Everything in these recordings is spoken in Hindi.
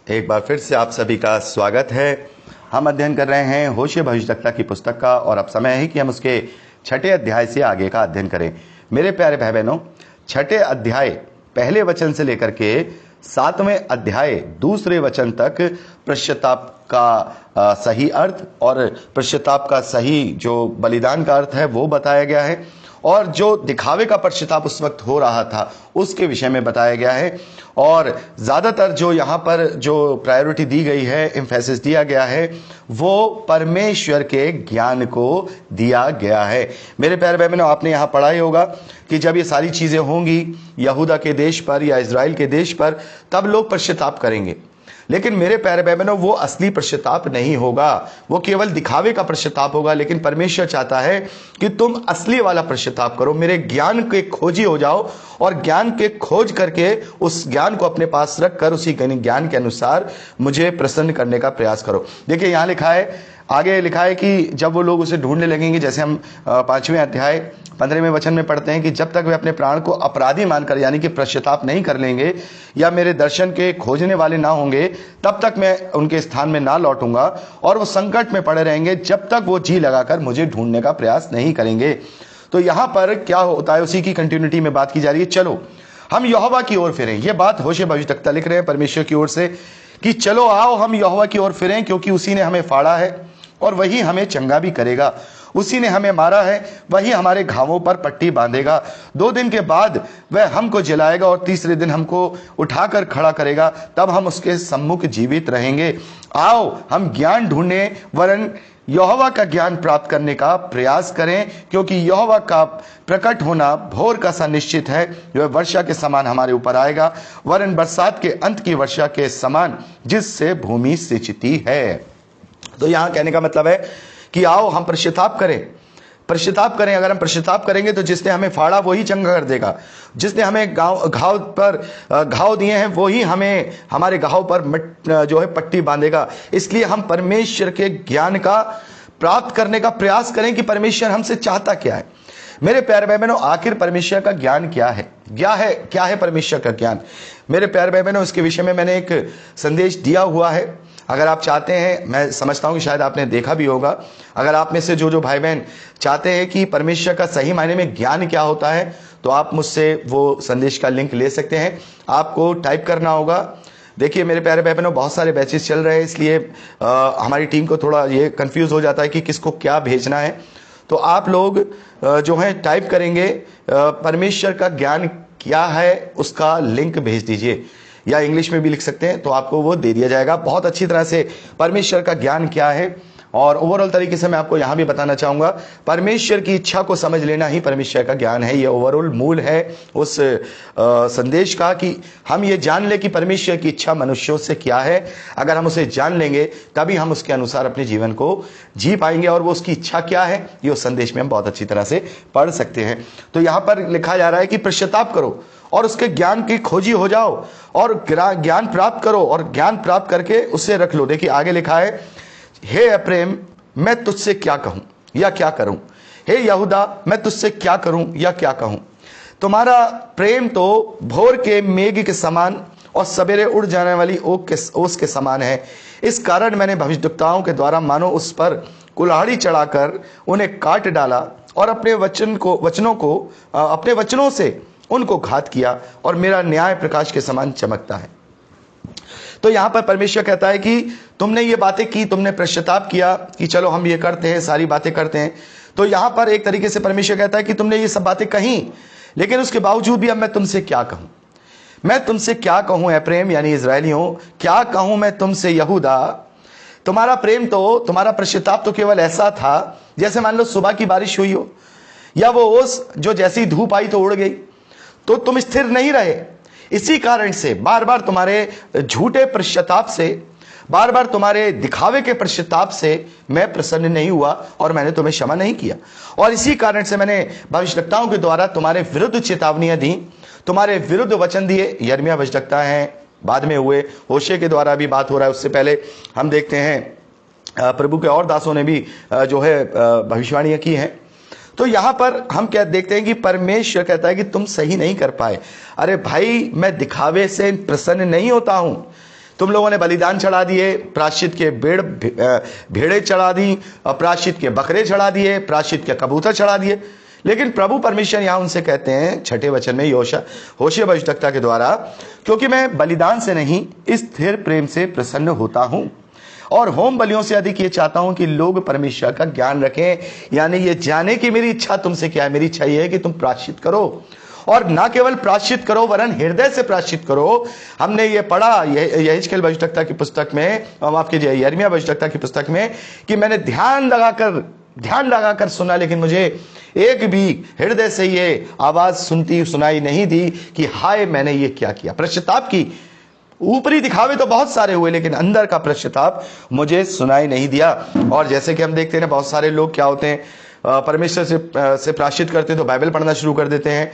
एक बार फिर से आप सभी का स्वागत है। हम अध्ययन कर रहे हैं होशे भविष्यवक्ता की पुस्तक का और अब समय है कि हम उसके 6ठे अध्याय से आगे का अध्ययन करें। मेरे प्यारे भाई बहनों, 6ठे अध्याय पहले वचन से लेकर के 7वें अध्याय दूसरे वचन तक पश्चाताप का सही अर्थ और पश्चाताप का सही जो बलिदान का अर्थ है वो बताया गया है, और जो दिखावे का पश्चाताप उस वक्त हो रहा था उसके विषय में बताया गया है। और ज्यादातर जो यहाँ पर जो प्रायोरिटी दी गई है, एम्फेसिस दिया गया है, वो परमेश्वर के ज्ञान को दिया गया है। मेरे प्यारे भाई बहनों, आपने यहाँ पढ़ा ही होगा कि जब ये सारी चीजें होंगी यहूदा के देश पर या इजराइल के देश पर, तब लोग पश्चाताप करेंगे। लेकिन मेरे प्यारे भाई बहनों, वो असली पश्चाताप नहीं होगा, वो केवल दिखावे का पश्चाताप होगा। लेकिन परमेश्वर चाहता है कि तुम असली वाला पश्चाताप करो, मेरे ज्ञान के खोजी हो जाओ और ज्ञान के खोज करके उस ज्ञान को अपने पास रखकर उसी ज्ञान के अनुसार मुझे प्रसन्न करने का प्रयास करो। देखिए यहाँ लिखा है, आगे लिखा है कि जब वो लोग उसे ढूंढने लगेंगे, जैसे हम 5वें अध्याय 15वें वचन में पढ़ते हैं कि जब तक वे अपने प्राण को अपराधी मानकर यानी कि पश्चाताप नहीं कर लेंगे या मेरे दर्शन के खोजने वाले ना होंगे, तब तक मैं उनके स्थान में ना लौटूंगा और वो संकट में पड़े रहेंगे जब तक वो जी लगाकर मुझे ढूंढने का प्रयास नहीं करेंगे। तो यहां पर क्या होता है, उसी की कंटिन्यूटी में बात की जा रही है। चलो हम यहोवा की ओर फिरें। यह बात होशे भविष्यवक्ता लिख रहे हैं परमेश्वर की ओर से कि चलो आओ हम यहोवा की ओर फिरें, क्योंकि उसी ने हमें फाड़ा है और वही हमें चंगा भी करेगा। उसी ने हमें मारा है, वही हमारे घावों पर पट्टी बांधेगा। 2 दिन के बाद वह हमको जलाएगा और तीसरे दिन हमको उठाकर खड़ा करेगा, तब हम उसके सम्मुख जीवित रहेंगे। आओ हम ज्ञान ढूंढें, वरन यहोवा का ज्ञान प्राप्त करने का प्रयास करें, क्योंकि यहोवा का प्रकट होना भोर का सा निश्चित है। जो वर्षा के समान हमारे ऊपर आएगा, वरन बरसात के अंत की वर्षा के समान, जिससे भूमि सिंचती है। तो यहां कहने का मतलब है कि आओ हम पश्चाताप करें, पश्चाताप करें। अगर हम पश्चाताप करेंगे तो जिसने हमें फाड़ा वही चंगा कर देगा, जिसने हमें घाव पर घाव दिए हैं वही हमें हमारे घाव पर जो है पट्टी बांधेगा। इसलिए हम परमेश्वर के ज्ञान का प्राप्त करने का प्रयास करें कि परमेश्वर हमसे चाहता क्या है। मेरे प्यारे भाई बहनों, आखिर परमेश्वर का ज्ञान क्या है? क्या है परमेश्वर का ज्ञान? मेरे प्यारे भाई बहनों, इसके विषय में मैंने एक संदेश दिया हुआ है। अगर आप चाहते हैं, मैं समझता हूं कि शायद आपने देखा भी होगा, अगर आप में से जो भाई बहन चाहते हैं कि परमेश्वर का सही मायने में ज्ञान क्या होता है, तो आप मुझसे वो संदेश का लिंक ले सकते हैं। आपको टाइप करना होगा। देखिए मेरे प्यारे भाई बहनों, बहुत सारे बैचेस चल रहे हैं, इसलिए हमारी टीम को थोड़ा ये कंफ्यूज हो जाता है कि किसको क्या भेजना है। तो आप लोग जो है टाइप करेंगे परमेश्वर का ज्ञान क्या है, उसका लिंक भेज दीजिए, या इंग्लिश में भी लिख सकते हैं तो आपको वो दे दिया जाएगा। बहुत अच्छी तरह से परमेश्वर का ज्ञान क्या है, और ओवरऑल तरीके से मैं आपको यहां भी बताना चाहूंगा, परमेश्वर की इच्छा को समझ लेना ही परमेश्वर का ज्ञान है। ये ओवरऑल मूल है उस संदेश का कि हम ये जान ले कि परमेश्वर की इच्छा मनुष्यों से क्या है। अगर हम उसे जान लेंगे तभी हम उसके अनुसार अपने जीवन को जी पाएंगे, और वो उसकी इच्छा क्या है ये उस संदेश में हम बहुत अच्छी तरह से पढ़ सकते हैं। तो यहां पर लिखा जा रहा है कि पश्चाताप करो और उसके ज्ञान की खोजी हो जाओ और ज्ञान प्राप्त करो, और ज्ञान प्राप्त करके उसे रख लो। देखिए आगे लिखा है, हे एफ्रेम मैं तुझसे क्या कहूं या क्या करूं, हे यहूदा मैं तुझसे क्या करूं या क्या कहूं। तुम्हारा प्रेम तो भोर के मेघ के समान और सवेरे उड़ जाने वाली ओस के समान है। इस कारण मैंने भविष्यद्वक्ताओं के द्वारा मानो उस पर कुल्हाड़ी चढ़ाकर उन्हें काट डाला और अपने वचनों से उनको घात किया, और मेरा न्याय प्रकाश के समान चमकता है। तो यहां पर परमेश्वर कहता है कि तुमने ये बातें की, तुमने पश्चाताप किया कि चलो हम ये करते हैं, सारी बातें करते हैं। तो यहां पर एक तरीके से परमेश्वर कहता है कि तुमने ये सब बातें कही, लेकिन उसके बावजूद भी अब मैं तुमसे क्या कहूं, मैं तुमसे क्या कहूं एफ्रेम यानी इजरायलियों, क्या कहूं मैं तुमसे यहूदा। तुम्हारा प्रेम तो, तुम्हारा पश्चाताप तो केवल ऐसा था जैसे मान लो सुबह की बारिश हुई हो, या वो ओस जो जैसी धूप आई तो उड़ गई, तो तुम स्थिर नहीं रहे। इसी कारण से बार बार तुम्हारे झूठे पश्चाताप से, बार बार तुम्हारे दिखावे के पश्चाताप से मैं प्रसन्न नहीं हुआ और मैंने तुम्हें क्षमा नहीं किया। और इसी कारण से मैंने भविष्यद्वक्ताओं के द्वारा तुम्हारे विरुद्ध चेतावनियां दी, तुम्हारे विरुद्ध वचन दिए। यिर्मयाह भविष्यद्वक्ता हैं, बाद में हुए होशे के द्वारा भी बात हो रहा है। उससे पहले हम देखते हैं प्रभु के और दासों ने भी जो है भविष्यवाणियां की हैं। तो यहां पर हम क्या देखते हैं कि परमेश्वर कहता है कि तुम सही नहीं कर पाए। अरे भाई, मैं दिखावे से प्रसन्न नहीं होता हूं, तुम लोगों ने बलिदान चढ़ा दिए, प्रायश्चित के भेड़े चढ़ा दी, प्रायश्चित के बकरे चढ़ा दिए, प्रायश्चित के कबूतर चढ़ा दिए। लेकिन प्रभु परमेश्वर यहां उनसे कहते हैं 6ठे वचन में होशे भविष्यद्वक्ता के द्वारा, क्योंकि मैं बलिदान से नहीं स्थिर प्रेम से प्रसन्न होता हूं और होम बलियों से अधिक ये चाहता हूं कि लोग परमेश्वर का ज्ञान रखें। यानी ये जाने की मेरी इच्छा तुमसे क्या है, मेरी इच्छा ये है कि तुम प्रायश्चित करो, और ना केवल प्रायश्चित करो वरन हृदय से प्रायश्चित करो। हमने ये पढ़ा यहेजकेल भविष्यद्वक्ता की पुस्तक में, माफ कीजिए यिर्मयाह भविष्यद्वक्ता की पुस्तक में, कि मैंने ध्यान लगाकर सुना, लेकिन मुझे एक भी हृदय से ये आवाज सुनाई नहीं दी कि हाय मैंने ये क्या किया। पश्चाताप की ऊपरी दिखावे तो बहुत सारे हुए, लेकिन अंदर का पश्चाताप मुझे सुनाई नहीं दिया। और जैसे कि हम देखते हैं बहुत सारे लोग क्या होते हैं, परमेश्वर से प्रायश्चित करते हैं तो बाइबल पढ़ना शुरू कर देते हैं,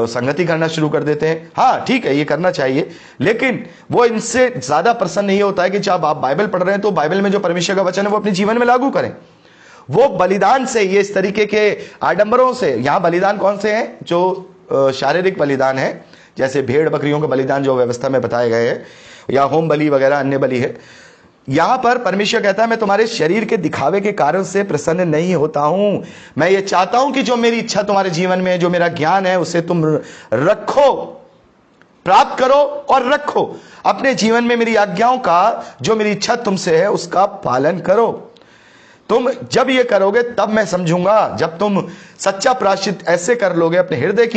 संगति करना शुरू कर देते हैं। हाँ ठीक है, ये करना चाहिए, लेकिन वो इनसे ज्यादा प्रसन्न नहीं होता है कि जब आप बाइबल पढ़ रहे हैं तो बाइबल में जो परमेश्वर का वचन है वो अपने जीवन में लागू करें। वो बलिदान से, ये इस तरीके के आडंबरों से, यहां बलिदान कौन से हैं, जो शारीरिक बलिदान है, जैसे भेड़ बकरियों का बलिदान जो व्यवस्था में बताए गए हैं, या होम बलि वगैरह अन्य बलि है। यहां पर परमेश्वर कहता है मैं तुम्हारे शरीर के दिखावे के कारण से प्रसन्न नहीं होता हूं। मैं ये चाहता हूं कि जो मेरी इच्छा तुम्हारे जीवन में, जो मेरा ज्ञान है, उसे तुम रखो, प्राप्त करो और रखो अपने जीवन में। मेरी आज्ञाओं का, जो मेरी इच्छा तुमसे है, उसका पालन करो। तुम जब ये करोगे तब मैं समझूंगा। जब तुम सच्चा प्रायश्चित ऐसे कर लोगे अपने हृदय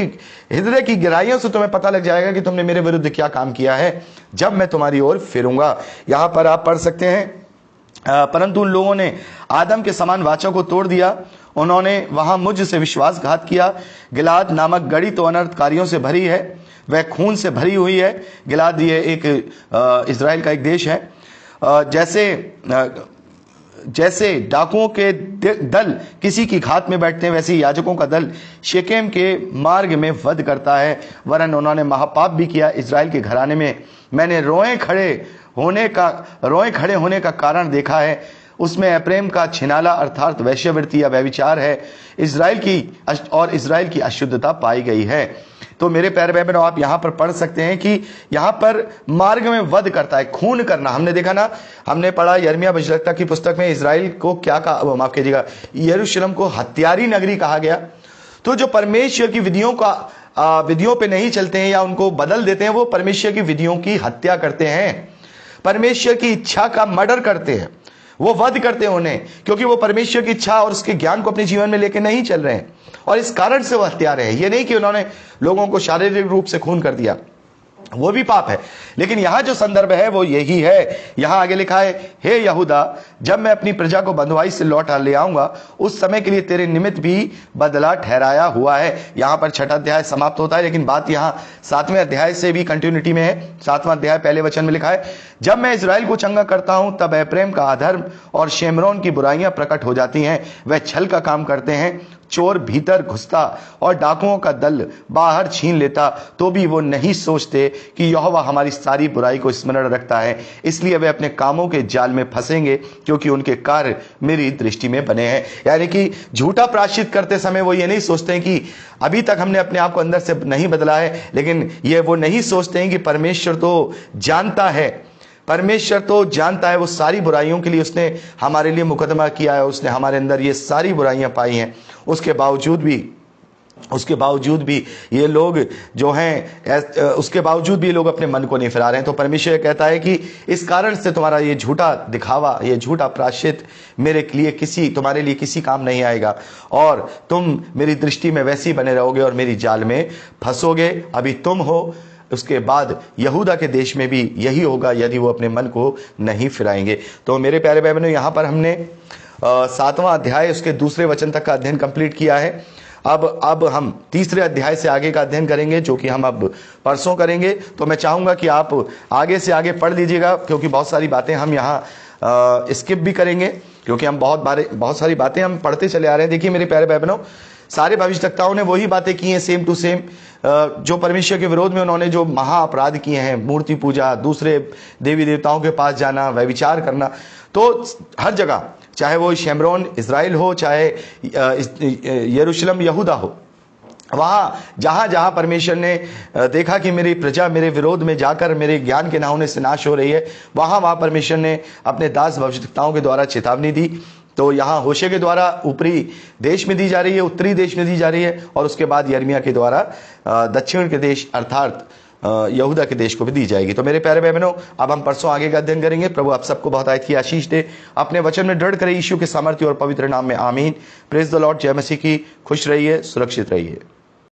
की गहराइयों से, तुम्हें पता लग जाएगा कि तुमने मेरे विरुद्ध क्या काम किया है, जब मैं तुम्हारी ओर फिरूंगा। यहां पर आप पढ़ सकते हैं, परंतु उन लोगों ने आदम के समान वाचा को तोड़ दिया, उन्होंने वहां मुझ से विश्वासघात किया। गिलाद नामक गढ़ी तो अनर्थकारियों से भरी है, वह खून से भरी हुई है। गिलाद ये एक इजराइल का एक देश है। जैसे डाकुओं के दल किसी की घात में बैठते हैं, वैसे याजकों का दल शेकेम के मार्ग में वध करता है। वरन उन्होंने महापाप भी किया। इजराइल के घराने में मैंने रोए खड़े होने का कारण देखा है। उसमें एप्रेम का छिनाला अर्थात वैश्यवृत्ति या व्यभिचार है, इजराइल की अशुद्धता पाई गई है। तो मेरे प्यारे भाई बहनों, आप यहां पर पढ़ सकते हैं कि यहां पर मार्ग में वध करता है, खून करना। हमने देखा ना, हमने पढ़ा यिर्मयाह भविष्यद्वक्ता की पुस्तक में इजराइल को क्या कहा, माफ कीजिएगा, यरूशलेम को हत्यारी नगरी कहा गया। तो जो परमेश्वर की विधियों पे नहीं चलते हैं या उनको बदल देते हैं, वो परमेश्वर की विधियों की हत्या करते हैं, परमेश्वर की इच्छा का मर्डर करते हैं, वो वध करते हैं उन्हें, क्योंकि वो परमेश्वर की इच्छा और उसके ज्ञान को अपने जीवन में लेकर नहीं चल रहे हैं, और इस कारण से वो हत्यारे हैं। ये नहीं कि उन्होंने लोगों को शारीरिक रूप से खून कर दिया, वो भी पाप है, लेकिन यहां जो संदर्भ है वो यही है। यहां आगे लिखा है, हे यहूदा, जब मैं अपनी प्रजा को बंधुआई से लौट ले आऊंगा, उस समय के लिए तेरे निमित्त भी बदला ठहराया हुआ है। यहां पर 6ठा अध्याय समाप्त होता है, लेकिन बात यहां 7वें अध्याय से भी कंटिन्यूटी में है। 7वां अध्याय पहले वचन में लिखा है, जब मैं इजराइल को चंगा करता हूं तब एप्रेम का अधर्म और शेमरोन की बुराइयां प्रकट हो जाती हैं। वह छल का काम करते हैं, चोर भीतर घुसता और डाकुओं का दल बाहर छीन लेता, तो भी वो नहीं सोचते कि यहोवा हमारी सारी बुराई को स्मरण रखता है। इसलिए वे अपने कामों के जाल में फंसेंगे, क्योंकि उनके कार्य मेरी दृष्टि में बने हैं। यानी कि झूठा प्रायश्चित करते समय वो ये नहीं सोचते हैं कि अभी तक हमने अपने आप को अंदर से नहीं बदला है, लेकिन ये वो नहीं सोचते हैं कि परमेश्वर तो जानता है, परमेश्वर तो जानता है वो सारी बुराइयों के लिए उसने हमारे लिए मुकदमा किया है, उसने हमारे अंदर ये सारी बुराइयां पाई हैं। उसके बावजूद भी ये लोग जो हैं, उसके बावजूद भी लोग अपने मन को नहीं फिरा रहे हैं। तो परमेश्वर कहता है कि इस कारण से तुम्हारा ये झूठा दिखावा, ये झूठा प्रायश्चित तुम्हारे लिए किसी काम नहीं आएगा, और तुम मेरी दृष्टि में वैसे ही बने रहोगे और मेरी जाल में फंसोगे। अभी तुम हो, उसके बाद यहूदा के देश में भी यही होगा यदि वो अपने मन को नहीं फिराएंगे। तो मेरे प्यारे भाई बहनों, यहाँ पर हमने 7वां अध्याय उसके दूसरे वचन तक का अध्ययन कंप्लीट किया है। अब हम तीसरे अध्याय से आगे का अध्ययन करेंगे, जो कि हम अब परसों करेंगे। तो मैं चाहूंगा कि आप आगे से आगे पढ़ लीजिएगा, क्योंकि बहुत सारी बातें हम यहाँ स्किप भी करेंगे, क्योंकि हम बहुत सारी बातें हम पढ़ते चले आ रहे हैं। देखिए मेरे प्यारे भाई बहनों, सारे भविष्यद्वक्ताओं ने वही बातें की हैं, सेम टू सेम, जो परमेश्वर के विरोध में उन्होंने जो महा अपराध किए हैं, मूर्ति पूजा, दूसरे देवी देवताओं के पास जाना, व्यभिचार करना। तो हर जगह, चाहे वो शेमरोन इजराइल हो, चाहे यरूशलेम यहूदा हो, वहां जहां जहां परमेश्वर ने देखा कि मेरी प्रजा मेरे विरोध में जाकर मेरे ज्ञान के ना होने से नाश हो रही है, वहां वहां परमेश्वर ने अपने दास भविष्यद्वक्ताओं के द्वारा चेतावनी दी। तो यहाँ होशे के द्वारा ऊपरी देश में दी जा रही है, उत्तरी देश में दी जा रही है, और उसके बाद यिर्मयाह के द्वारा दक्षिण के देश अर्थात यहूदा के देश को भी दी जाएगी। तो मेरे प्यारे बहनों, अब हम परसों आगे का अध्ययन करेंगे। प्रभु आप सबको बहुत आयत की आशीष दे, अपने वचन में दृढ़ करे, यीशु के सामर्थ्य और पवित्र नाम में आमीन। Praise the Lord. जय मसीह की। खुश रहिए, सुरक्षित रहिए।